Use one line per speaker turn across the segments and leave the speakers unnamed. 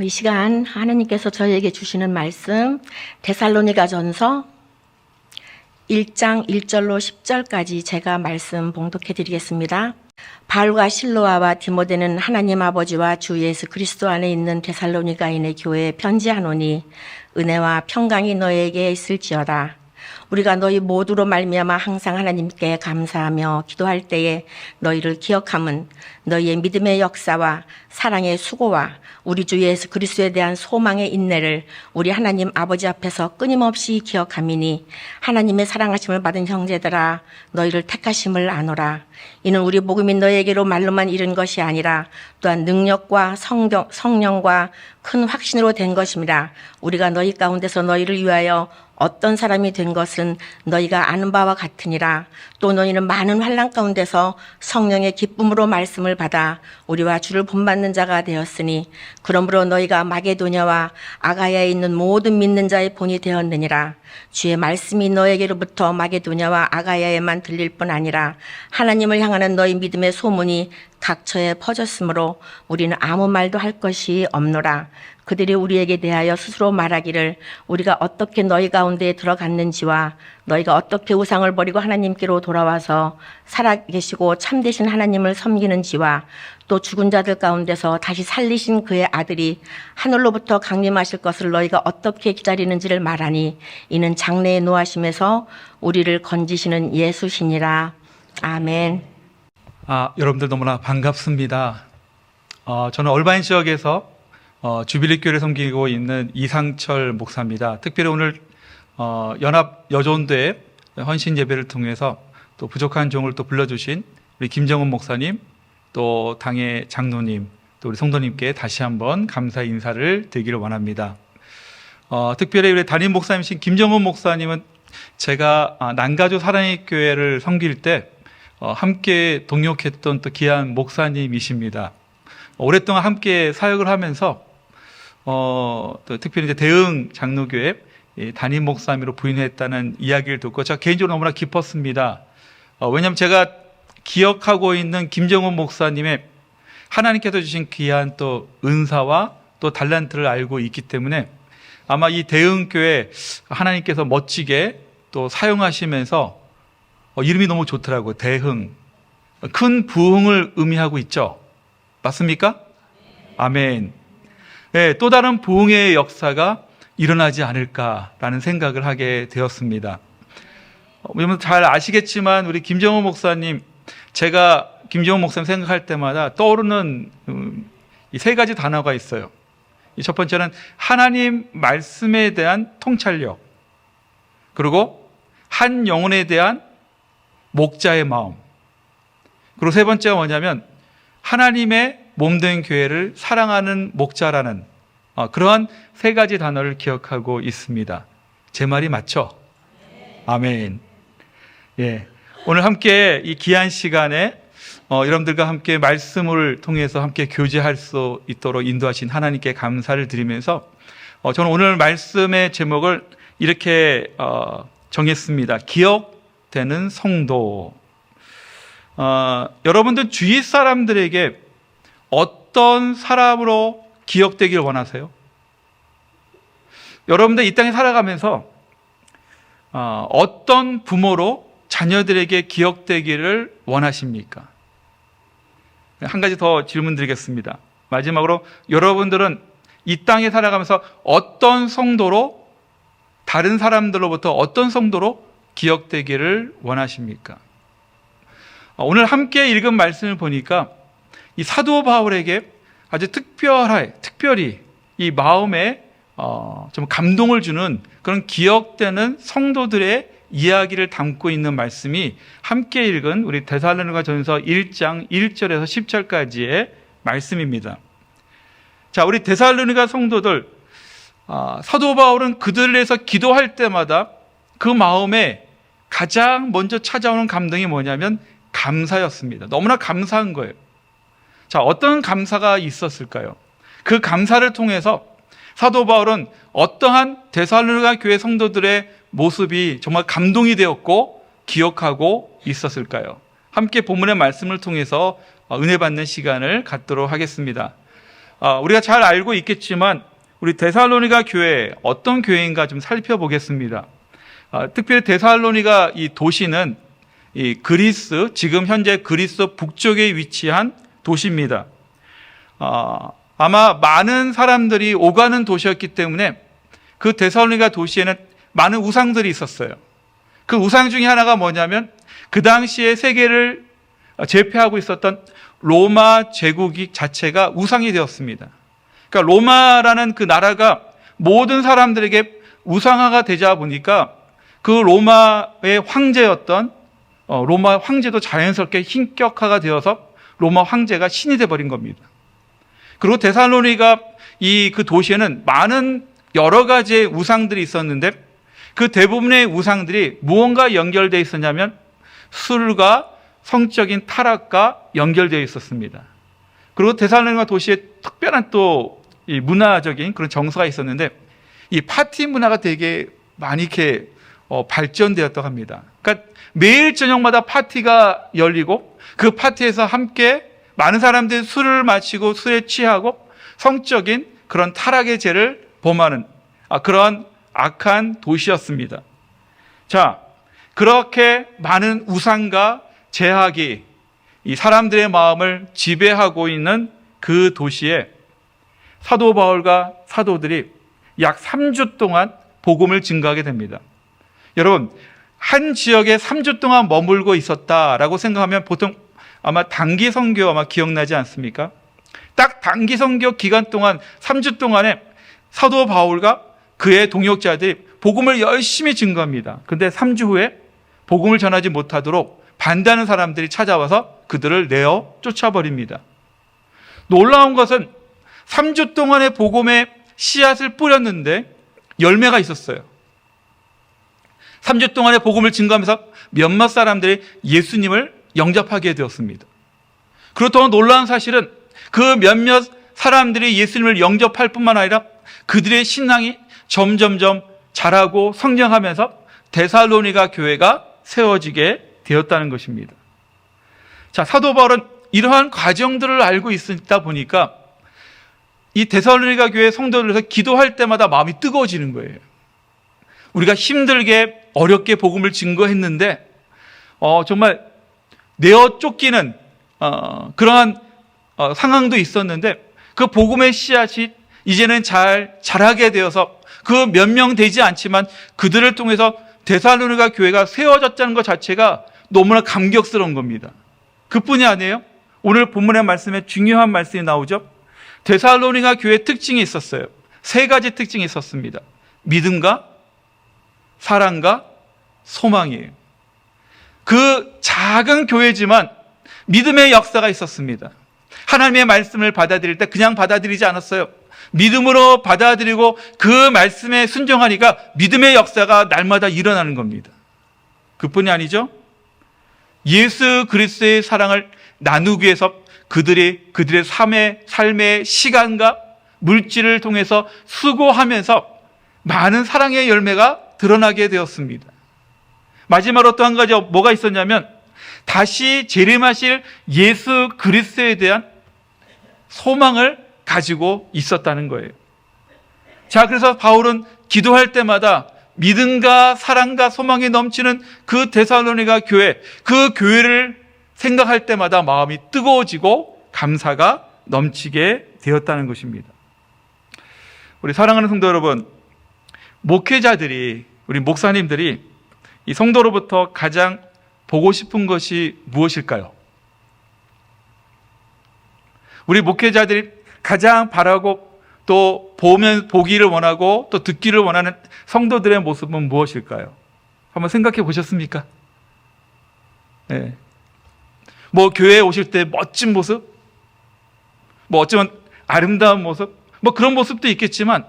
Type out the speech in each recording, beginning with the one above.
이 시간 하나님께서 저희에게 주시는 말씀 데살로니가전서 1장 1절로 10절까지 제가 말씀 봉독해 드리겠습니다. 바울과 실로아와 디모데는 하나님 아버지와 주 예수 그리스도 안에 있는 데살로니가인의 교회에 편지하노니 은혜와 평강이 너에게 있을지어다. 우리가 너희 모두로 말미암아 항상 하나님께 감사하며 기도할 때에 너희를 기억함은 너희의 믿음의 역사와 사랑의 수고와 우리 주 예수 그리스도에 대한 소망의 인내를 우리 하나님 아버지 앞에서 끊임없이 기억함이니 하나님의 사랑하심을 받은 형제들아 너희를 택하심을 아노라. 이는 우리 복음이 너희에게로 말로만 이른 것이 아니라 또한 능력과 성령과 큰 확신으로 된 것입니다. 우리가 너희 가운데서 너희를 위하여 어떤 사람이 된 것은 너희가 아는 바와 같으니라. 또 너희는 많은 환난 가운데서 성령의 기쁨으로 말씀을 받아 우리와 주를 본받는 자가 되었으니 그러므로 너희가 마게도냐와 아가야에 있는 모든 믿는 자의 본이 되었느니라. 주의 말씀이 너에게로부터 마게도냐와 아가야에만 들릴 뿐 아니라 하나님을 향하는 너희 믿음의 소문이 각처에 퍼졌으므로 우리는 아무 말도 할 것이 없노라. 그들이 우리에게 대하여 스스로 말하기를 우리가 어떻게 너희 가운데에 들어갔는지와 너희가 어떻게 우상을 버리고 하나님께로 돌아와서 살아계시고 참되신 하나님을 섬기는지와 또 죽은 자들 가운데서 다시 살리신 그의 아들이 하늘로부터 강림하실 것을 너희가 어떻게 기다리는지를 말하니 이는 장래의 노하심에서 우리를 건지시는 예수시니라. 아멘.
여러분들 너무나 반갑습니다. 저는 얼바인 지역에서 주빌리 교회를 섬기고 있는 이상철 목사입니다. 특별히 오늘 연합 여존대 헌신 예배를 통해서 또 부족한 종을 또 불러주신 우리 김정은 목사님, 또 당의 장로님, 또 우리 성도님께 다시 한번 감사 인사를 드리기를 원합니다. 특별히 우리 담임 목사님이신 김정은 목사님은 제가 난가조 사랑의 교회를 섬길 때 함께 동역했던 또 귀한 목사님이십니다. 오랫동안 함께 사역을 하면서 또 특별히 이제 대흥 장로교회 담임 목사님으로 부임했다는 이야기를 듣고 제가 개인적으로 너무나 기뻤습니다. 왜냐하면 제가 기억하고 있는 김정은 목사님의 하나님께서 주신 귀한 또 은사와 또 달란트를 알고 있기 때문에 아마 이 대흥교회 하나님께서 멋지게 또 사용하시면서 이름이 너무 좋더라고요. 대흥. 큰 부흥을 의미하고 있죠. 맞습니까? 아멘. 네, 또 다른 부흥의 역사가 일어나지 않을까라는 생각을 하게 되었습니다. 여러분 잘 아시겠지만 우리 김정은 목사님, 제가 김정은 목사님 생각할 때마다 떠오르는 이 세 가지 단어가 있어요. 이 첫 번째는 하나님 말씀에 대한 통찰력, 그리고 한 영혼에 대한 목자의 마음, 그리고 세 번째가 뭐냐면 하나님의 몸된 교회를 사랑하는 목자라는 그러한 세 가지 단어를 기억하고 있습니다. 제 말이 맞죠? 아멘. 예. 오늘 함께 이 귀한 시간에 여러분들과 함께 말씀을 통해서 함께 교제할 수 있도록 인도하신 하나님께 감사를 드리면서 저는 오늘 말씀의 제목을 이렇게 정했습니다. 기억되는 성도. 여러분들 주위 사람들에게 어떤 사람으로 기억되길 원하세요? 여러분들 이 땅에 살아가면서 어떤 부모로 자녀들에게 기억되기를 원하십니까? 한 가지 더 질문 드리겠습니다. 마지막으로 여러분들은 이 땅에 살아가면서 어떤 성도로, 다른 사람들로부터 어떤 성도로 기억되기를 원하십니까? 오늘 함께 읽은 말씀을 보니까 이 사도 바울에게 아주 특별히 이 마음에 좀 감동을 주는 그런 기억되는 성도들의 이야기를 담고 있는 말씀이 함께 읽은 우리 데살로니가전서 1장 1절에서 10절까지의 말씀입니다. 자, 우리 데살로니가 성도들, 사도 바울은 그들을 위해서 기도할 때마다 그 마음에 가장 먼저 찾아오는 감동이 뭐냐면 감사였습니다. 너무나 감사한 거예요. 자, 어떤 감사가 있었을까요? 그 감사를 통해서 사도 바울은 어떠한 데살로니가 교회 성도들의 모습이 정말 감동이 되었고 기억하고 있었을까요? 함께 본문의 말씀을 통해서 은혜 받는 시간을 갖도록 하겠습니다. 우리가 잘 알고 있겠지만 우리 데살로니가 교회 어떤 교회인가 좀 살펴보겠습니다. 특별히 데살로니가 이 도시는 이 그리스, 지금 현재 그리스 북쪽에 위치한 도시입니다. 아마 많은 사람들이 오가는 도시였기 때문에 그 데살로니가 도시에는 많은 우상들이 있었어요. 그 우상 중에 하나가 뭐냐면 그 당시에 세계를 제패하고 있었던 로마 제국이 자체가 우상이 되었습니다. 그러니까 로마라는 그 나라가 모든 사람들에게 우상화가 되자 보니까 그 로마의 황제였던 로마 황제도 자연스럽게 신격화가 되어서 로마 황제가 신이 되어버린 겁니다. 그리고 데살로니가 그 도시에는 많은 여러 가지의 우상들이 있었는데 그 대부분의 우상들이 무언가 연결되어 있었냐면 술과 성적인 타락과 연결되어 있었습니다. 그리고 데살로니가 도시에 특별한 또 이 문화적인 그런 정서가 있었는데 이 파티 문화가 되게 많이 이렇게 발전되었다고 합니다. 그러니까 매일 저녁마다 파티가 열리고 그 파티에서 함께 많은 사람들이 술을 마시고 술에 취하고 성적인 그런 타락의 죄를 범하는 그런 악한 도시였습니다. 자, 그렇게 많은 우상과 제약이 이 사람들의 마음을 지배하고 있는 그 도시에 사도 바울과 사도들이 약 3주 동안 복음을 증거하게 됩니다. 여러분, 한 지역에 3주 동안 머물고 있었다라고 생각하면 보통 아마 단기 선교 아마 기억나지 않습니까? 딱 단기 선교 기간 동안 3주 동안에 사도 바울과 그의 동역자들이 복음을 열심히 증거합니다. 그런데 3주 후에 복음을 전하지 못하도록 반대하는 사람들이 찾아와서 그들을 내어 쫓아버립니다. 놀라운 것은 3주 동안의 복음의 씨앗을 뿌렸는데 열매가 있었어요. 3주 동안의 복음을 증거하면서 몇몇 사람들이 예수님을 영접하게 되었습니다. 그리고 더 놀라운 사실은 그 몇몇 사람들이 예수님을 영접할 뿐만 아니라 그들의 신앙이 점점점 자라고 성장하면서 데살로니가 교회가 세워지게 되었다는 것입니다. 자, 사도 바울은 이러한 과정들을 알고 있다 보니까 이 데살로니가 교회 성도들에서 기도할 때마다 마음이 뜨거워지는 거예요. 우리가 힘들게 어렵게 복음을 증거했는데 정말 내어 쫓기는 그러한 상황도 있었는데 그 복음의 씨앗이 이제는 잘 자라게 되어서 그 몇 명 되지 않지만 그들을 통해서 데살로니가 교회가 세워졌다는 것 자체가 너무나 감격스러운 겁니다. 그뿐이 아니에요. 오늘 본문의 말씀에 중요한 말씀이 나오죠. 데살로니가 교회의 특징이 있었어요. 3가지 특징이 있었습니다. 믿음과 사랑과 소망이에요. 그 작은 교회지만 믿음의 역사가 있었습니다. 하나님의 말씀을 받아들일 때 그냥 받아들이지 않았어요. 믿음으로 받아들이고 그 말씀에 순종하니까 믿음의 역사가 날마다 일어나는 겁니다. 그뿐이 아니죠. 예수 그리스도의 사랑을 나누기 위해서 그들의 삶의 시간과 물질을 통해서 수고하면서 많은 사랑의 열매가 드러나게 되었습니다. 마지막으로 또 한 가지 뭐가 있었냐면 다시 재림하실 예수 그리스도에 대한 소망을 가지고 있었다는 거예요. 자, 그래서 바울은 기도할 때마다 믿음과 사랑과 소망이 넘치는 그 데살로니가 교회, 그 교회를 생각할 때마다 마음이 뜨거워지고 감사가 넘치게 되었다는 것입니다. 우리 사랑하는 성도 여러분, 목회자들이, 우리 목사님들이 이 성도로부터 가장 보고 싶은 것이 무엇일까요? 우리 목회자들이 가장 바라고 또 보기를 원하고 또 듣기를 원하는 성도들의 모습은 무엇일까요? 한번 생각해 보셨습니까? 네. 뭐 교회에 오실 때 멋진 모습, 뭐 어쩌면 아름다운 모습, 뭐 그런 모습도 있겠지만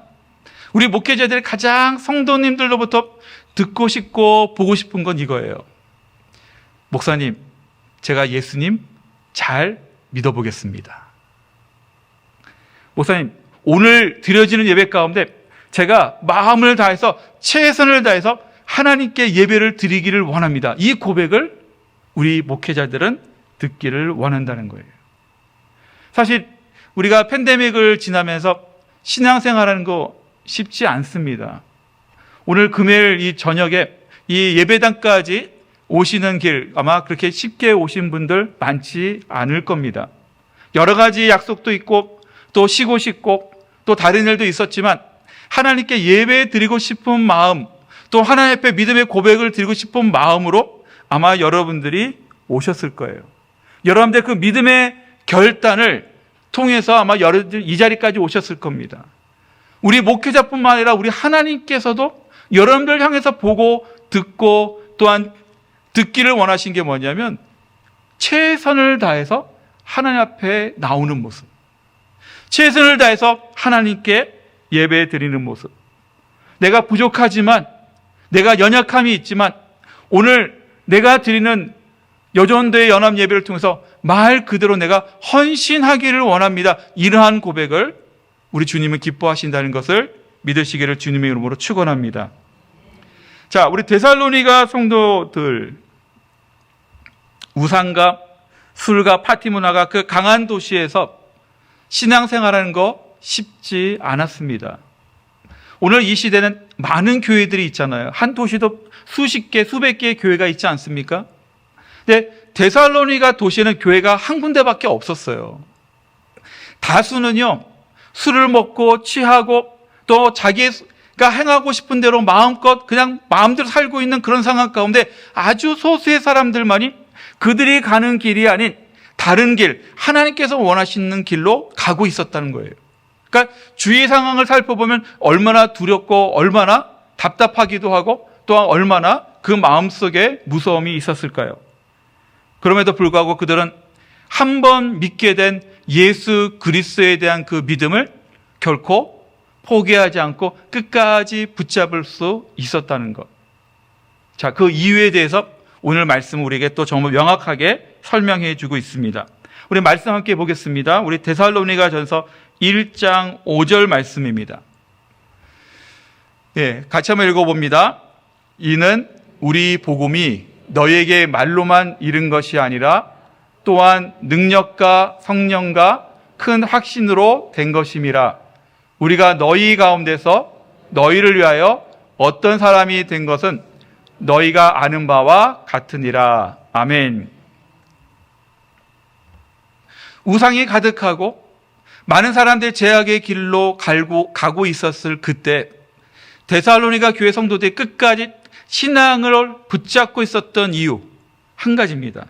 우리 목회자들이 가장 성도님들로부터 듣고 싶고 보고 싶은 건 이거예요. 목사님, 제가 예수님 잘 믿어보겠습니다. 목사님, 오늘 드려지는 예배 가운데 제가 마음을 다해서 최선을 다해서 하나님께 예배를 드리기를 원합니다. 이 고백을 우리 목회자들은 듣기를 원한다는 거예요. 사실 우리가 팬데믹을 지나면서 신앙생활하는 거 쉽지 않습니다. 오늘 금요일 이 저녁에 이 예배당까지 오시는 길 아마 그렇게 쉽게 오신 분들 많지 않을 겁니다. 여러 가지 약속도 있고 또 쉬고 싶고 또 다른 일도 있었지만 하나님께 예배 드리고 싶은 마음, 또 하나님 앞에 믿음의 고백을 드리고 싶은 마음으로 아마 여러분들이 오셨을 거예요. 여러분들 그 믿음의 결단을 통해서 아마 여러분들 이 자리까지 오셨을 겁니다. 우리 목회자뿐만 아니라 우리 하나님께서도 여러분들 향해서 보고 듣고 또한 듣기를 원하신 게 뭐냐면 최선을 다해서 하나님 앞에 나오는 모습, 최선을 다해서 하나님께 예배 드리는 모습. 내가 부족하지만, 내가 연약함이 있지만 오늘 내가 드리는 여전도의 연합 예배를 통해서 말 그대로 내가 헌신하기를 원합니다. 이러한 고백을 우리 주님은 기뻐하신다는 것을 믿으시기를 주님의 이름으로 축원합니다. 자, 우리 데살로니가 성도들, 우상과 술과 파티 문화가 그 강한 도시에서 신앙생활하는 거 쉽지 않았습니다. 오늘 이 시대는 많은 교회들이 있잖아요. 한 도시도 수십 개, 수백 개의 교회가 있지 않습니까? 근데 데살로니가 도시에는 교회가 한 군데밖에 없었어요. 다수는요, 술을 먹고 취하고 또 자기가 행하고 싶은 대로 마음껏 그냥 마음대로 살고 있는 그런 상황 가운데 아주 소수의 사람들만이 그들이 가는 길이 아닌 다른 길, 하나님께서 원하시는 길로 가고 있었다는 거예요. 그러니까 주위 상황을 살펴보면 얼마나 두렵고 얼마나 답답하기도 하고 또한 얼마나 그 마음속에 무서움이 있었을까요? 그럼에도 불구하고 그들은 한 번 믿게 된 예수 그리스도에 대한 그 믿음을 결코 포기하지 않고 끝까지 붙잡을 수 있었다는 것. 자, 그 이유에 대해서 오늘 말씀은 우리에게 또 정말 명확하게 설명해 주고 있습니다. 우리 말씀 함께 보겠습니다. 우리 데살로니가 전서 1장 5절 말씀입니다. 예, 같이 한번 읽어봅니다. 이는 우리 복음이 너에게 말로만 이른 것이 아니라 또한 능력과 성령과 큰 확신으로 된 것임이라. 우리가 너희 가운데서 너희를 위하여 어떤 사람이 된 것은 너희가 아는 바와 같으니라. 아멘. 우상이 가득하고 많은 사람들이 죄악의 길로 가고 있었을 그때 데살로니가 교회 성도들이 끝까지 신앙을 붙잡고 있었던 이유 한 가지입니다.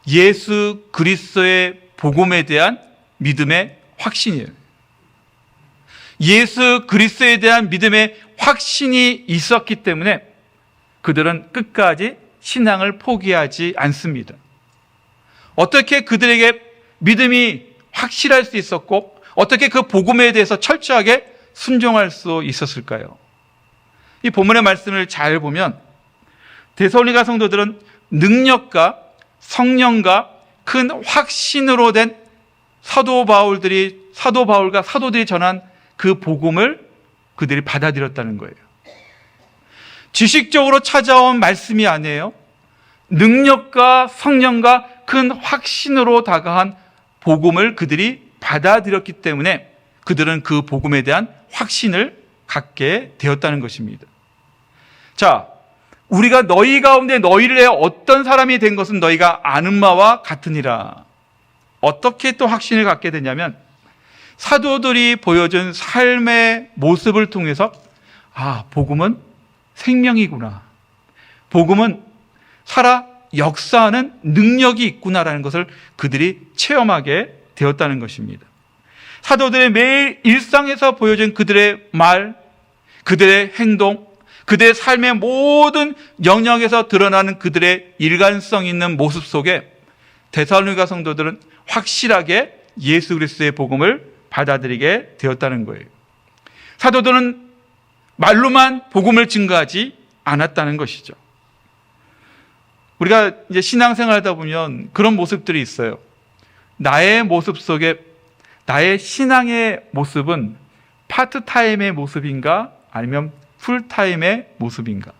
예수 그리스도의 복음에 대한 믿음의 확신이에요. 예수 그리스도에 대한 믿음의 확신이 있었기 때문에 그들은 끝까지 신앙을 포기하지 않습니다. 어떻게 그들에게 믿음이 확실할 수 있었고 어떻게 그 복음에 대해서 철저하게 순종할 수 있었을까요? 이 본문의 말씀을 잘 보면 데살로니가 성도들은 능력과 성령과 큰 확신으로 된 사도 바울과 사도들이 전한 그 복음을 그들이 받아들였다는 거예요. 지식적으로 찾아온 말씀이 아니에요. 능력과 성령과 큰 확신으로 다가한 복음을 그들이 받아들였기 때문에 그들은 그 복음에 대한 확신을 갖게 되었다는 것입니다. 자, 우리가 너희 가운데 너희를 위해 어떤 사람이 된 것은 너희가 아는 바와 같으니라. 어떻게 또 확신을 갖게 되냐면 사도들이 보여준 삶의 모습을 통해서 복음은 생명이구나. 복음은 살아 역사하는 능력이 있구나라는 것을 그들이 체험하게 되었다는 것입니다. 사도들의 매일 일상에서 보여준 그들의 말, 그들의 행동, 그들의 삶의 모든 영역에서 드러나는 그들의 일관성 있는 모습 속에 데살로니가 성도들은 확실하게 예수 그리스도의 복음을 받아들이게 되었다는 거예요. 사도들은 말로만 복음을 증거하지 않았다는 것이죠. 우리가 이제 신앙생활하다 보면 그런 모습들이 있어요. 나의 모습 속에 나의 신앙의 모습은 파트타임의 모습인가 아니면 풀타임의 모습인가?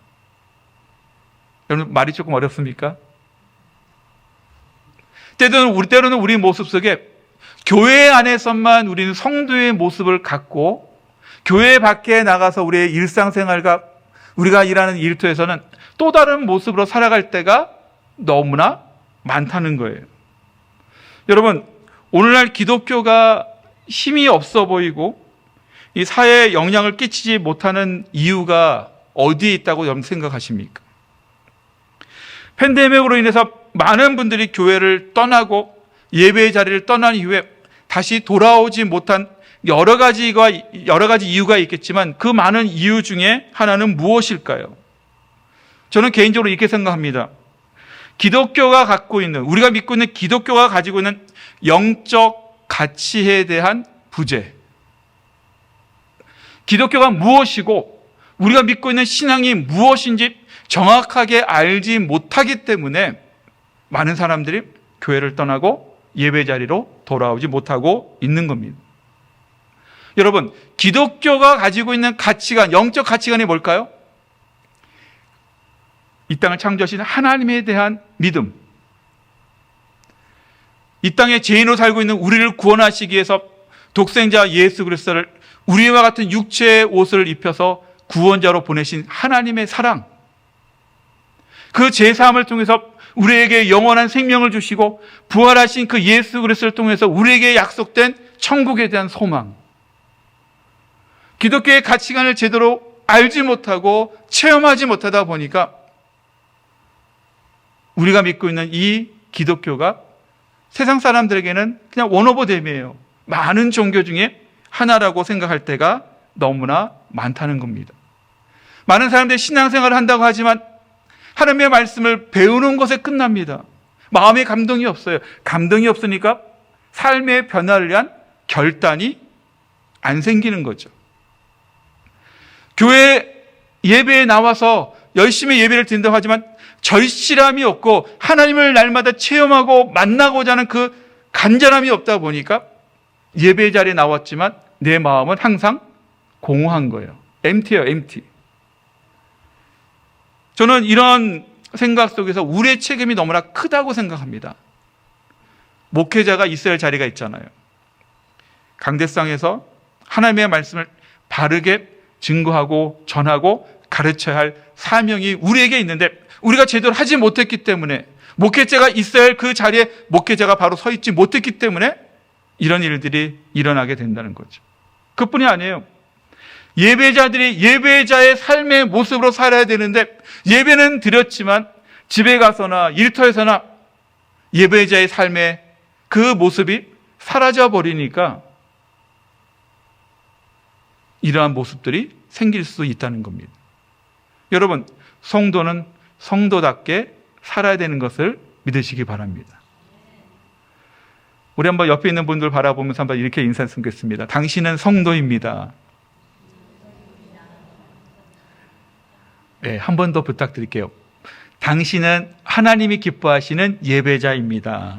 여러분 말이 조금 어렵습니까? 때로는 우리 모습 속에 교회 안에서만 우리는 성도의 모습을 갖고 교회 밖에 나가서 우리의 일상생활과 우리가 일하는 일터에서는 또 다른 모습으로 살아갈 때가 너무나 많다는 거예요. 여러분, 오늘날 기독교가 힘이 없어 보이고 이 사회에 영향을 끼치지 못하는 이유가 어디에 있다고 여러분 생각하십니까? 팬데믹으로 인해서 많은 분들이 교회를 떠나고 예배의 자리를 떠난 이후에 다시 돌아오지 못한 여러 가지 이유가 있겠지만 그 많은 이유 중에 하나는 무엇일까요? 저는 개인적으로 이렇게 생각합니다. 기독교가 갖고 있는, 우리가 믿고 있는 기독교가 가지고 있는 영적 가치에 대한 부재. 기독교가 무엇이고 우리가 믿고 있는 신앙이 무엇인지 정확하게 알지 못하기 때문에 많은 사람들이 교회를 떠나고 예배 자리로 돌아오지 못하고 있는 겁니다. 여러분, 기독교가 가지고 있는 가치관, 영적 가치관이 뭘까요? 이 땅을 창조하신 하나님에 대한 믿음. 이 땅에 죄인으로 살고 있는 우리를 구원하시기 위해서 독생자 예수 그리스도를 우리와 같은 육체의 옷을 입혀서 구원자로 보내신 하나님의 사랑. 그 제사함을 통해서 우리에게 영원한 생명을 주시고 부활하신 그 예수 그리스도를 통해서 우리에게 약속된 천국에 대한 소망. 기독교의 가치관을 제대로 알지 못하고 체험하지 못하다 보니까 우리가 믿고 있는 이 기독교가 세상 사람들에게는 그냥 원오버댐이에요. 많은 종교 중에 하나라고 생각할 때가 너무나 많다는 겁니다. 많은 사람들이 신앙생활을 한다고 하지만 하나님의 말씀을 배우는 것에 끝납니다. 마음에 감동이 없어요. 감동이 없으니까 삶의 변화를 위한 결단이 안 생기는 거죠. 교회 예배에 나와서 열심히 예배를 드린다고 하지만 절실함이 없고 하나님을 날마다 체험하고 만나고자 하는 그 간절함이 없다 보니까 예배 자리에 나왔지만 내 마음은 항상 공허한 거예요. empty예요, empty. 저는 이런 생각 속에서 우리의 책임이 너무나 크다고 생각합니다. 목회자가 있어야 할 자리가 있잖아요. 강대상에서 하나님의 말씀을 바르게 증거하고 전하고 가르쳐야 할 사명이 우리에게 있는데 우리가 제대로 하지 못했기 때문에 목회자가 있어야 할 그 자리에 목회자가 바로 서 있지 못했기 때문에 이런 일들이 일어나게 된다는 거죠. 그뿐이 아니에요. 예배자들이 예배자의 삶의 모습으로 살아야 되는데 예배는 드렸지만 집에 가서나 일터에서나 예배자의 삶의 그 모습이 사라져 버리니까 이러한 모습들이 생길 수 있다는 겁니다. 여러분, 성도는 성도답게 살아야 되는 것을 믿으시기 바랍니다. 우리 한번 옆에 있는 분들 바라보면서 한번 이렇게 인사했으면 좋겠습니다. 당신은 성도입니다. 네, 한 번 더 부탁드릴게요. 당신은 하나님이 기뻐하시는 예배자입니다.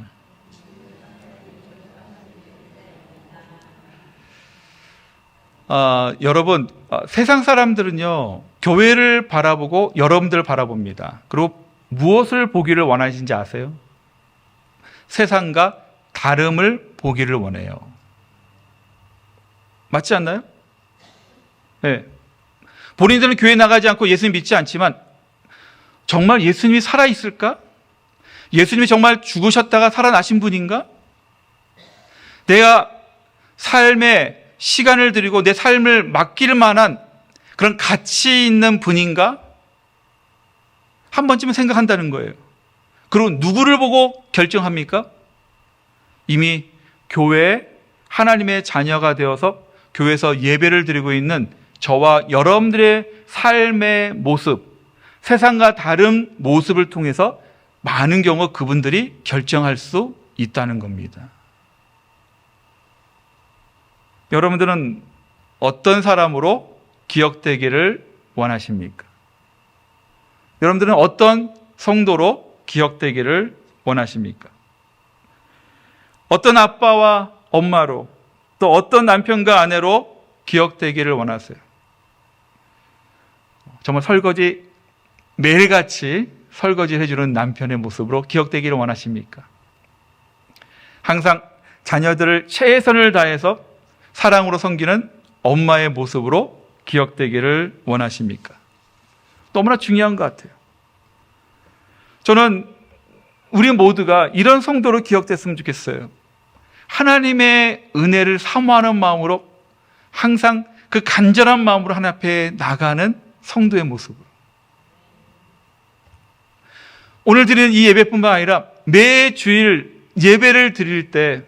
여러분, 세상 사람들은요, 교회를 바라보고 여러분들을 바라봅니다. 그리고 무엇을 보기를 원하시는지 아세요? 세상과 다름을 보기를 원해요. 맞지 않나요? 네. 본인들은 교회 나가지 않고 예수님 믿지 않지만 정말 예수님이 살아있을까? 예수님이 정말 죽으셨다가 살아나신 분인가? 내가 삶에 시간을 들이고 내 삶을 맡길 만한 그런 가치 있는 분인가? 한 번쯤은 생각한다는 거예요. 그리고 누구를 보고 결정합니까? 이미 교회에 하나님의 자녀가 되어서 교회에서 예배를 드리고 있는 저와 여러분들의 삶의 모습, 세상과 다른 모습을 통해서 많은 경우 그분들이 결정할 수 있다는 겁니다. 여러분들은 어떤 사람으로 기억되기를 원하십니까? 여러분들은 어떤 성도로 기억되기를 원하십니까? 어떤 아빠와 엄마로, 또 어떤 남편과 아내로 기억되기를 원하세요? 정말 설거지 매일같이 설거지를 해주는 남편의 모습으로 기억되기를 원하십니까? 항상 자녀들을 최선을 다해서 사랑으로 섬기는 엄마의 모습으로 기억되기를 원하십니까? 너무나 중요한 것 같아요. 저는 우리 모두가 이런 성도로 기억됐으면 좋겠어요. 하나님의 은혜를 사모하는 마음으로 항상 그 간절한 마음으로 하나님 앞에 나가는 성도의 모습으로. 오늘 드리는 이 예배뿐만 아니라 매 주일 예배를 드릴 때,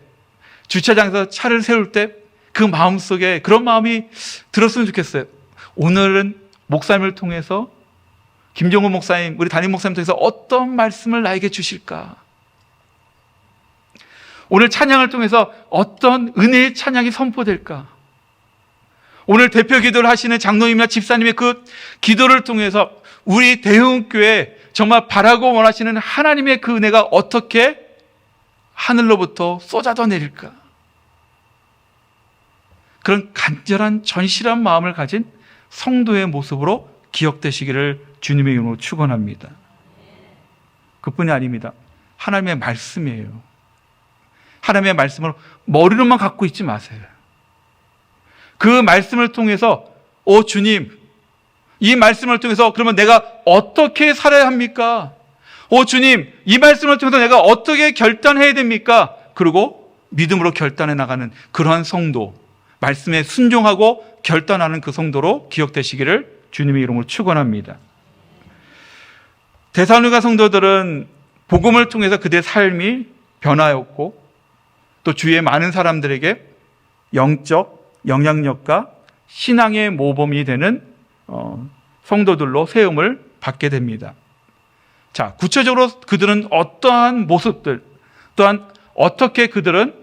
주차장에서 차를 세울 때 그 마음속에 그런 마음이 들었으면 좋겠어요. 오늘은 목사님을 통해서, 김종호 목사님, 우리 담임 목사님 통해서 어떤 말씀을 나에게 주실까? 오늘 찬양을 통해서 어떤 은혜의 찬양이 선포될까? 오늘 대표 기도를 하시는 장로님이나 집사님의 그 기도를 통해서 우리 대흥교회 정말 바라고 원하시는 하나님의 그 은혜가 어떻게 하늘로부터 쏟아져 내릴까? 그런 간절한 전실한 마음을 가진 성도의 모습으로 기억되시기를 주님의 이름으로 축원합니다. 그뿐이 아닙니다. 하나님의 말씀이에요. 하나님의 말씀을 머리로만 갖고 있지 마세요. 그 말씀을 통해서 주님, 이 말씀을 통해서 그러면 내가 어떻게 살아야 합니까? 주님, 이 말씀을 통해서 내가 어떻게 결단해야 됩니까? 그리고 믿음으로 결단해 나가는 그러한 성도, 말씀에 순종하고 결단하는 그 성도로 기억되시기를 주님의 이름으로 축원합니다. 데살로니가 성도들은 복음을 통해서 그들의 삶이 변화였고 또 주위의 많은 사람들에게 영적 영향력과 신앙의 모범이 되는 성도들로 세움을 받게 됩니다. 자, 구체적으로 그들은 어떠한 모습들, 또한 어떻게 그들은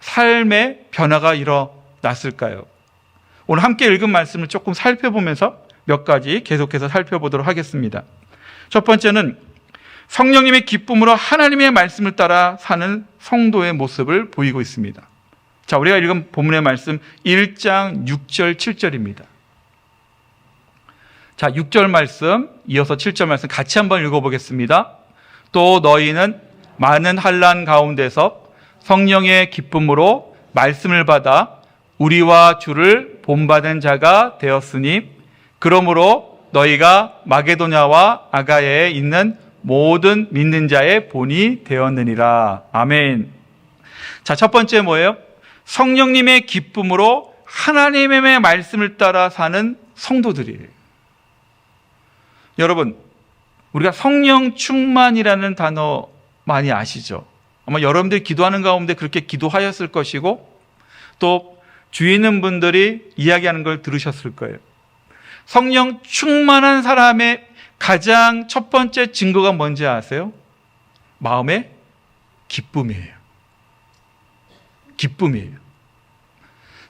삶의 변화가 일어났을까요? 오늘 함께 읽은 말씀을 조금 살펴보면서 몇 가지 계속해서 살펴보도록 하겠습니다. 첫 번째는 성령님의 기쁨으로 하나님의 말씀을 따라 사는 성도의 모습을 보이고 있습니다. 자, 우리가 읽은 본문의 말씀 1장 6절 7절입니다. 자, 6절 말씀 이어서 7절 말씀 같이 한번 읽어보겠습니다. 또 너희는 많은 환난 가운데서 성령의 기쁨으로 말씀을 받아 우리와 주를 본받은 자가 되었으니 그러므로 너희가 마게도냐와 아가야에 있는 모든 믿는 자의 본이 되었느니라. 아멘. 자, 첫 번째 뭐예요? 성령님의 기쁨으로 하나님의 말씀을 따라 사는 성도들이에요. 여러분, 우리가 성령 충만이라는 단어 많이 아시죠? 아마 여러분들이 기도하는 가운데 그렇게 기도하였을 것이고 또 주위 있는 분들이 이야기하는 걸 들으셨을 거예요. 성령 충만한 사람의 가장 첫 번째 증거가 뭔지 아세요? 마음의 기쁨이에요. 기쁨이에요.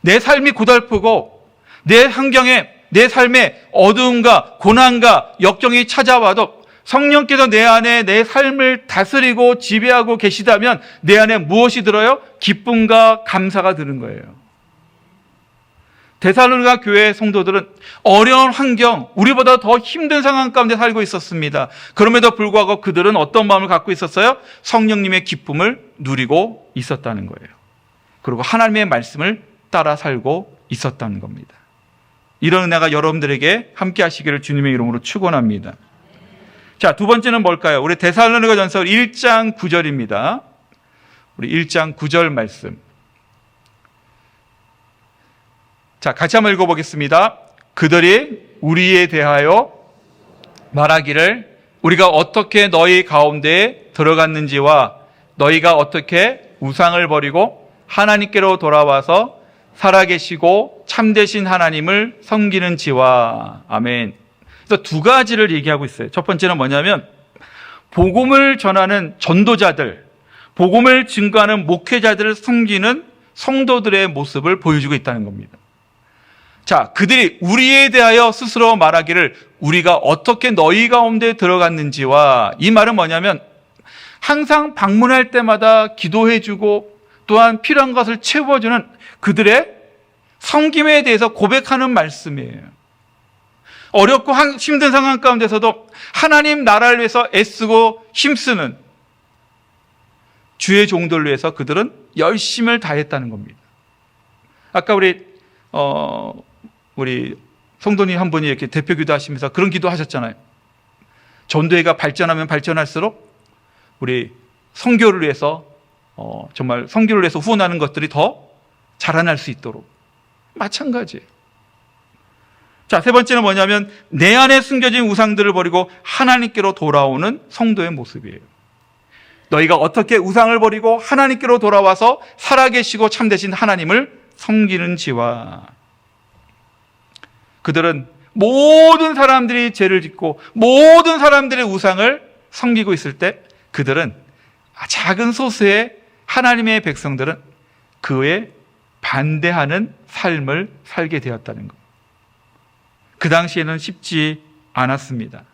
내 삶이 고달프고 내 환경에, 내 삶에 어두움과 고난과 역경이 찾아와도 성령께서 내 안에 내 삶을 다스리고 지배하고 계시다면 내 안에 무엇이 들어요? 기쁨과 감사가 드는 거예요. 데살로니가 교회 성도들은 어려운 환경, 우리보다 더 힘든 상황 가운데 살고 있었습니다. 그럼에도 불구하고 그들은 어떤 마음을 갖고 있었어요? 성령님의 기쁨을 누리고 있었다는 거예요. 그리고 하나님의 말씀을 따라 살고 있었다는 겁니다. 이런 은혜가 여러분들에게 함께 하시기를 주님의 이름으로 축원합니다. 자, 두 번째는 뭘까요? 우리 데살로니가 전서 1장 9절입니다. 우리 1장 9절 말씀. 자, 같이 한번 읽어보겠습니다. 그들이 우리에 대하여 말하기를 우리가 어떻게 너희 가운데에 들어갔는지와 너희가 어떻게 우상을 버리고 하나님께로 돌아와서 살아계시고 참되신 하나님을 섬기는지와. 아멘. 그래서 두 가지를 얘기하고 있어요. 첫 번째는 뭐냐면 복음을 전하는 전도자들, 복음을 증거하는 목회자들을 섬기는 성도들의 모습을 보여주고 있다는 겁니다. 자, 그들이 우리에 대하여 스스로 말하기를 우리가 어떻게 너희 가운데 들어갔는지와. 이 말은 뭐냐면 항상 방문할 때마다 기도해주고 또한 필요한 것을 채워주는 그들의 섬김에 대해서 고백하는 말씀이에요. 어렵고 힘든 상황 가운데서도 하나님 나라를 위해서 애쓰고 힘쓰는 주의 종들을 위해서 그들은 열심을 다했다는 겁니다. 아까 우리 성도님 한 분이 이렇게 대표 기도하시면서 그런 기도하셨잖아요. 전도회가 발전하면 발전할수록 우리 선교를 위해서 정말 선교를 위해서 후원하는 것들이 더 자라날 수 있도록. 마찬가지예요. 자, 세 번째는 뭐냐면 내 안에 숨겨진 우상들을 버리고 하나님께로 돌아오는 성도의 모습이에요. 너희가 어떻게 우상을 버리고 하나님께로 돌아와서 살아계시고 참되신 하나님을 섬기는지와. 그들은 모든 사람들이 죄를 짓고 모든 사람들의 우상을 섬기고 있을 때 그들은 작은 소수의 하나님의 백성들은 그에 반대하는 삶을 살게 되었다는 것. 그 당시에는 쉽지 않았습니다.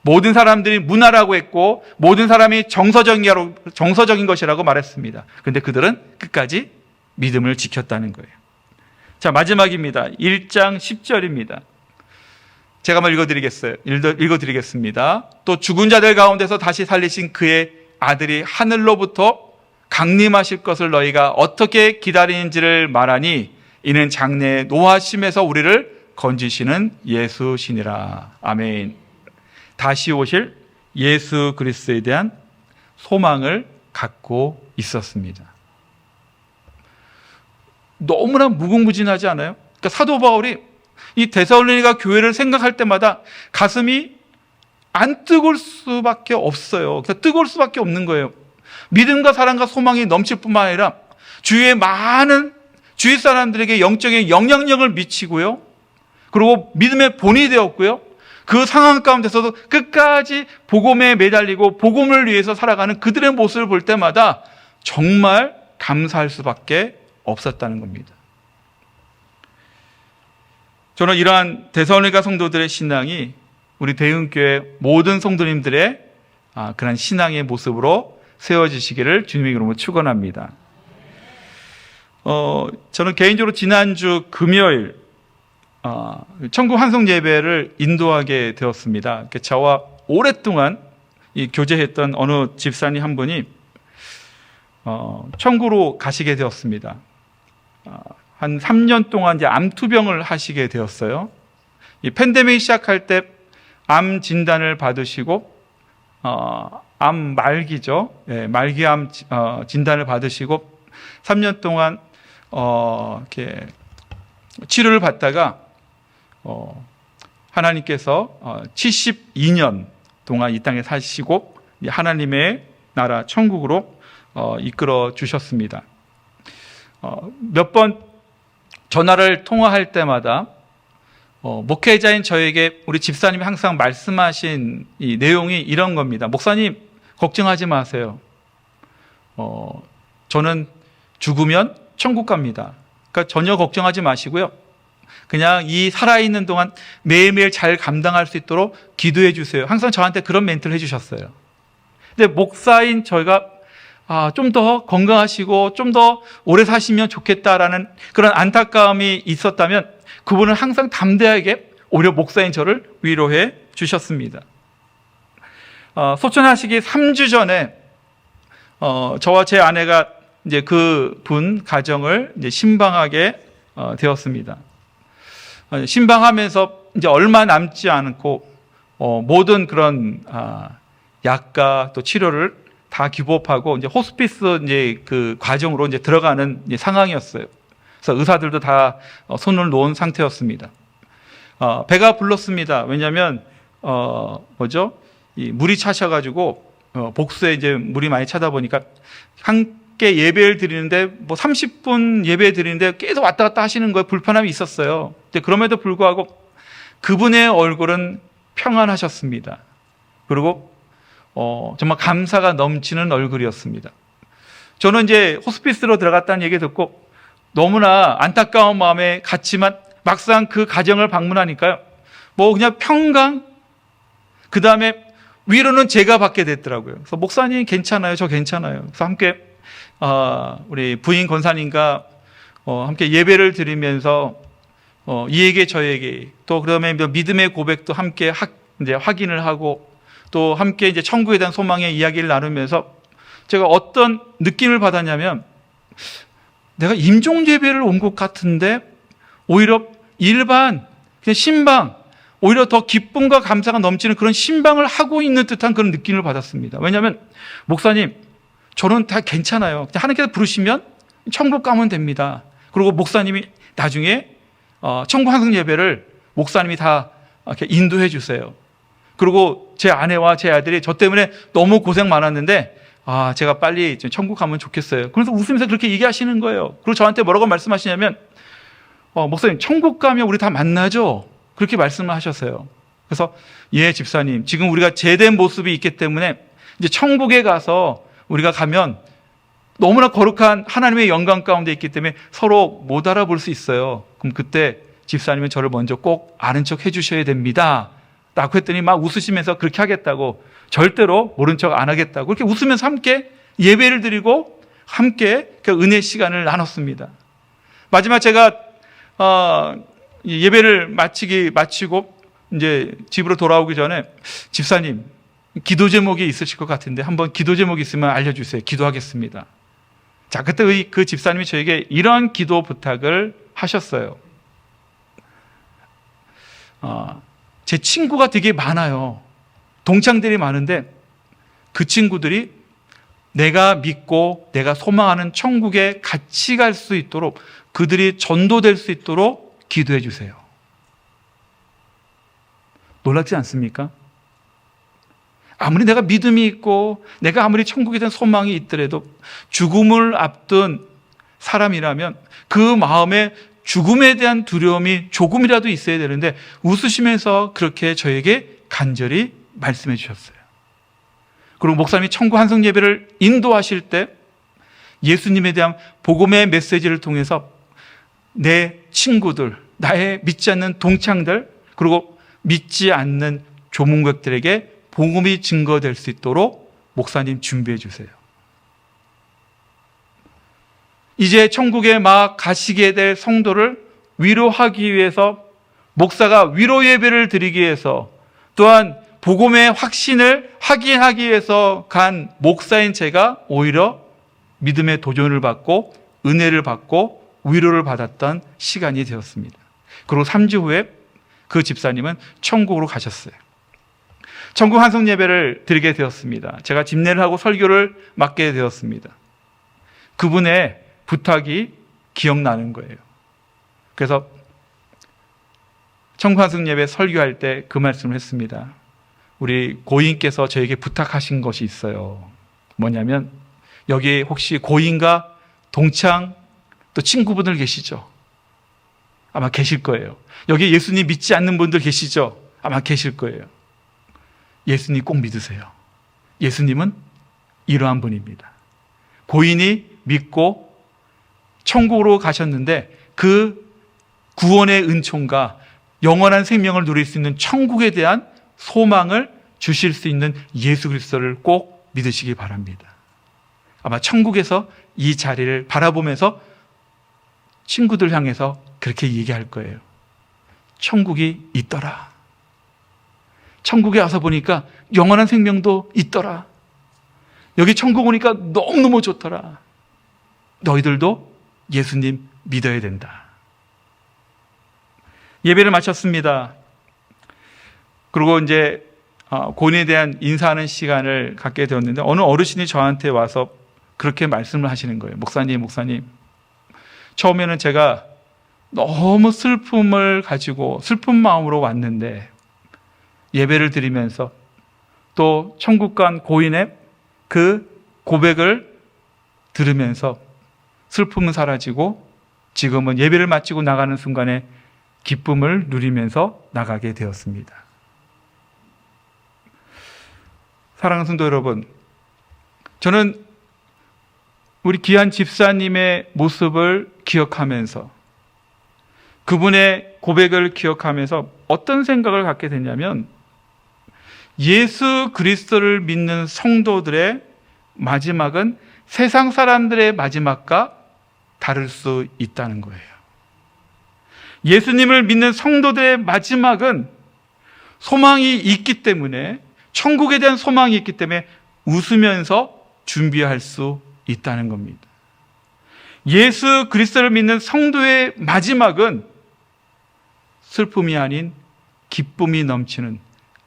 모든 사람들이 문화라고 했고 모든 사람이 정서적인 것이라고 말했습니다. 그런데 그들은 끝까지 믿음을 지켰다는 거예요. 자, 마지막입니다. 1장 10절입니다. 제가 한번 읽어드리겠습니다. 또 죽은 자들 가운데서 다시 살리신 그의 아들이 하늘로부터 강림하실 것을 너희가 어떻게 기다리는지를 말하니 이는 장래의 노하심에서 우리를 건지시는 예수시니라. 아멘. 다시 오실 예수 그리스도에 대한 소망을 갖고 있었습니다. 너무나 무궁무진하지 않아요? 그러니까 사도 바울이 이 데살로니가 교회를 생각할 때마다 가슴이 안 뜨거울 수밖에 없어요. 그러니까 뜨거울 수밖에 없는 거예요. 믿음과 사랑과 소망이 넘칠 뿐만 아니라 주위의 많은 주위 사람들에게 영적인 영향력을 미치고요. 그리고 믿음의 본이 되었고요. 그 상황 가운데서도 끝까지 복음에 매달리고 복음을 위해서 살아가는 그들의 모습을 볼 때마다 정말 감사할 수밖에 없었다는 겁니다. 저는 이러한 데살로니가 성도들의 신앙이 우리 대흥교회 모든 성도님들의 그런 신앙의 모습으로 세워지시기를 주님의 이름으로 축원합니다. 저는 개인적으로 지난주 금요일 천국 환송 예배를 인도하게 되었습니다. 저와 오랫동안 이 교제했던 어느 집사님 한 분이 천국으로 가시게 되었습니다. 한 3년 동안 이제 암투병을 하시게 되었어요. 이 팬데믹 시작할 때 암 진단을 받으시고 암 말기죠. 예, 말기암 진단을 받으시고 3년 동안 이렇게 치료를 받다가 하나님께서 72년 동안 이 땅에 사시고 하나님의 나라 천국으로 이끌어 주셨습니다. 몇 번 전화를 통화할 때마다 목회자인 저에게 우리 집사님이 항상 말씀하신 이 내용이 이런 겁니다. 목사님, 걱정하지 마세요. 저는 죽으면 천국 갑니다. 그러니까 전혀 걱정하지 마시고요. 그냥 이 살아있는 동안 매일매일 잘 감당할 수 있도록 기도해 주세요. 항상 저한테 그런 멘트를 해주셨어요. 근데 목사인 저희가 좀 더 건강하시고 좀 더 오래 사시면 좋겠다라는 그런 안타까움이 있었다면 그분은 항상 담대하게 오히려 목사인 저를 위로해 주셨습니다. 소천하시기 3주 전에 저와 제 아내가 이제 그 분 가정을 이제 신방하게 되었습니다. 신방하면서 이제 얼마 남지 않고 모든 그런 약과 또 치료를 다 기법하고 이제 호스피스 이제 그 과정으로 이제 들어가는 이제 상황이었어요. 그래서 의사들도 다 손을 놓은 상태였습니다. 배가 불렀습니다. 왜냐하면 이 물이 차셔가지고 복수에 이제 물이 많이 차다 보니까 함께 예배를 드리는데 뭐 30분 예배 드리는데 계속 왔다 갔다 하시는 거에 불편함이 있었어요. 그럼에도 불구하고 그분의 얼굴은 평안하셨습니다. 그리고 정말 감사가 넘치는 얼굴이었습니다. 저는 이제 호스피스로 들어갔다는 얘기 듣고 너무나 안타까운 마음에 갔지만 막상 그 가정을 방문하니까요. 뭐 그냥 평강, 그 다음에 위로는 제가 받게 됐더라고요. 그래서 목사님 괜찮아요, 저 괜찮아요. 그래서 함께 우리 부인 권사님과 함께 예배를 드리면서 이에게 저에게 또 그다음에 믿음의 고백도 함께 이제 확인을 하고 또 함께 이제 천국에 대한 소망의 이야기를 나누면서 제가 어떤 느낌을 받았냐면 내가 임종 예배를 온 것 같은데 오히려 일반 그냥 신방, 오히려 더 기쁨과 감사가 넘치는 그런 신방을 하고 있는 듯한 그런 느낌을 받았습니다. 왜냐하면 목사님, 저는 다 괜찮아요. 하나님께서 부르시면 천국 가면 됩니다. 그리고 목사님이 나중에 천국 환송 예배를 목사님이 다 이렇게 인도해 주세요. 그리고 제 아내와 제 아들이 저 때문에 너무 고생 많았는데 제가 빨리 천국 가면 좋겠어요. 그래서 웃으면서 그렇게 얘기하시는 거예요. 그리고 저한테 뭐라고 말씀하시냐면 목사님, 천국 가면 우리 다 만나죠? 그렇게 말씀을 하셨어요. 그래서 예, 집사님, 지금 우리가 제된 모습이 있기 때문에 이제 천국에 가서 우리가 가면 너무나 거룩한 하나님의 영광 가운데 있기 때문에 서로 못 알아볼 수 있어요. 그럼 그때 집사님은 저를 먼저 꼭 아는 척 해주셔야 됩니다. 라고 했더니 막 웃으시면서 그렇게 하겠다고, 절대로 모른 척 안 하겠다고 그렇게 웃으면서 함께 예배를 드리고 함께 그 은혜 시간을 나눴습니다. 마지막 제가 예배를 마치고 이제 집으로 돌아오기 전에 집사님, 기도 제목이 있으실 것 같은데 한번 기도 제목이 있으면 알려주세요. 기도하겠습니다. 자, 그때 그 집사님이 저에게 이런 기도 부탁을 하셨어요. 제 친구가 되게 많아요. 동창들이 많은데 그 친구들이 내가 믿고 내가 소망하는 천국에 같이 갈 수 있도록, 그들이 전도될 수 있도록 기도해 주세요. 놀랍지 않습니까? 아무리 내가 믿음이 있고 내가 아무리 천국에 대한 소망이 있더라도 죽음을 앞둔 사람이라면 그 마음에 죽음에 대한 두려움이 조금이라도 있어야 되는데 웃으시면서 그렇게 저에게 간절히 말씀해 주셨어요. 그리고 목사님이 천국 환송 예배를 인도하실 때 예수님에 대한 복음의 메시지를 통해서 내 친구들, 나의 믿지 않는 동창들, 그리고 믿지 않는 조문객들에게 복음이 증거될 수 있도록 목사님 준비해 주세요. 이제 천국에 막 가시게 될 성도를 위로하기 위해서, 목사가 위로 예배를 드리기 위해서, 또한 복음의 확신을 확인하기 위해서 간 목사인 제가 오히려 믿음의 도전을 받고 은혜를 받고 위로를 받았던 시간이 되었습니다. 그리고 3주 후에 그 집사님은 천국으로 가셨어요. 천국 환송 예배를 드리게 되었습니다. 제가 집례를 하고 설교를 맡게 되었습니다. 그분의 부탁이 기억나는 거예요. 그래서 천국 환송 예배 설교할 때 그 말씀을 했습니다. 우리 고인께서 저에게 부탁하신 것이 있어요. 뭐냐면, 여기 혹시 고인과 동창 또 친구분들 계시죠? 아마 계실 거예요. 여기 예수님 믿지 않는 분들 계시죠? 아마 계실 거예요. 예수님 꼭 믿으세요. 예수님은 이러한 분입니다. 고인이 믿고 천국으로 가셨는데 그 구원의 은총과 영원한 생명을 누릴 수 있는 천국에 대한 소망을 주실 수 있는 예수 그리스도를 꼭 믿으시기 바랍니다. 아마 천국에서 이 자리를 바라보면서 친구들 향해서 그렇게 얘기할 거예요. 천국이 있더라. 천국에 와서 보니까 영원한 생명도 있더라. 여기 천국 오니까 너무너무 좋더라. 너희들도 예수님 믿어야 된다. 예배를 마쳤습니다. 그리고 이제 고인에 대한 인사하는 시간을 갖게 되었는데 어느 어르신이 저한테 와서 그렇게 말씀을 하시는 거예요. 목사님, 처음에는 제가 너무 슬픔을 가지고 슬픈 마음으로 왔는데 예배를 드리면서 또 천국 간 고인의 그 고백을 들으면서 슬픔은 사라지고 지금은 예배를 마치고 나가는 순간에 기쁨을 누리면서 나가게 되었습니다. 사랑하는 성도 여러분, 저는 우리 귀한 집사님의 모습을 기억하면서 그분의 고백을 기억하면서 어떤 생각을 갖게 됐냐면, 예수 그리스도를 믿는 성도들의 마지막은 세상 사람들의 마지막과 다를 수 있다는 거예요. 예수님을 믿는 성도들의 마지막은 소망이 있기 때문에, 천국에 대한 소망이 있기 때문에 웃으면서 준비할 수 있다는 겁니다. 예수 그리스도를 믿는 성도의 마지막은 슬픔이 아닌 기쁨이 넘치는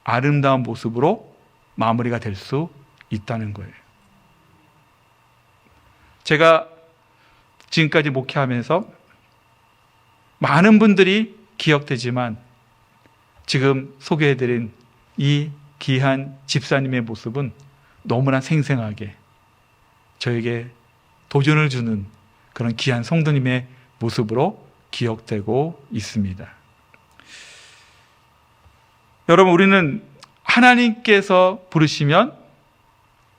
아름다운 모습으로 마무리가 될 수 있다는 거예요. 제가 지금까지 목회하면서 많은 분들이 기억되지만 지금 소개해드린 이 귀한 집사님의 모습은 너무나 생생하게 저에게 도전을 주는 그런 귀한 성도님의 모습으로 기억되고 있습니다. 여러분, 우리는 하나님께서 부르시면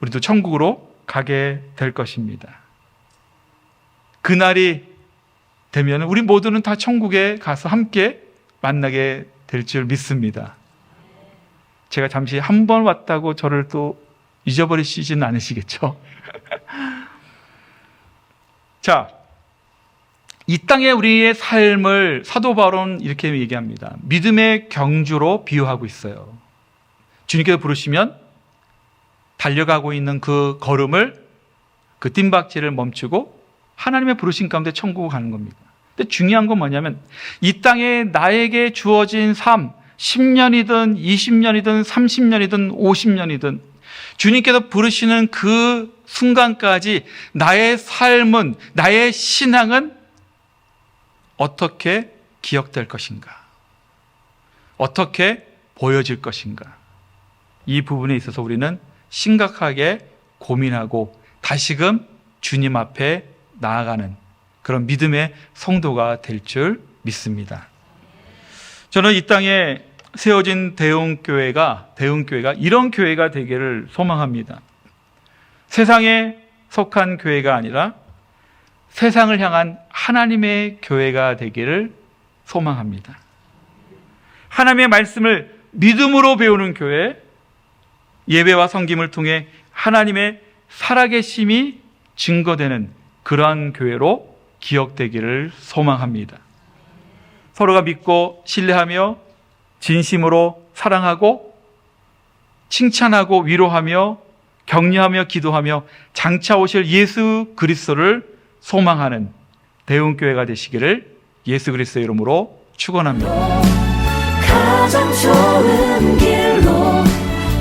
우리도 천국으로 가게 될 것입니다. 그날이 되면 우리 모두는 다 천국에 가서 함께 만나게 될 줄 믿습니다. 제가 잠시 한 번 왔다고 저를 또 잊어버리시지는 않으시겠죠? 자, 이 땅에 우리의 삶을 사도 바울은 이렇게 얘기합니다. 믿음의 경주로 비유하고 있어요. 주님께서 부르시면 달려가고 있는 그 걸음을, 그 뜀박질을 멈추고 하나님의 부르심 가운데 천국으로 가는 겁니다. 근데 중요한 건 뭐냐면 이 땅에 나에게 주어진 삶, 10년이든 20년이든 30년이든 50년이든 주님께서 부르시는 그 순간까지 나의 삶은, 나의 신앙은 어떻게 기억될 것인가? 어떻게 보여질 것인가? 이 부분에 있어서 우리는 심각하게 고민하고 다시금 주님 앞에 나아가는 그런 믿음의 성도가 될 줄 믿습니다. 저는 이 땅에 세워진 대흥교회가 이런 교회가 되기를 소망합니다. 세상에 속한 교회가 아니라 세상을 향한 하나님의 교회가 되기를 소망합니다. 하나님의 말씀을 믿음으로 배우는 교회, 예배와 섬김을 통해 하나님의 살아계심이 증거되는 그러한 교회로 기억되기를 소망합니다. 서로가 믿고 신뢰하며 진심으로 사랑하고 칭찬하고 위로하며 격려하며 기도하며 장차 오실 예수 그리스도를 소망하는 대흥교회가 되시기를 예수 그리스도의 이름으로 축원합니다.
가장 좋은 길로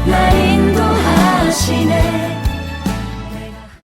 나 인도하시네.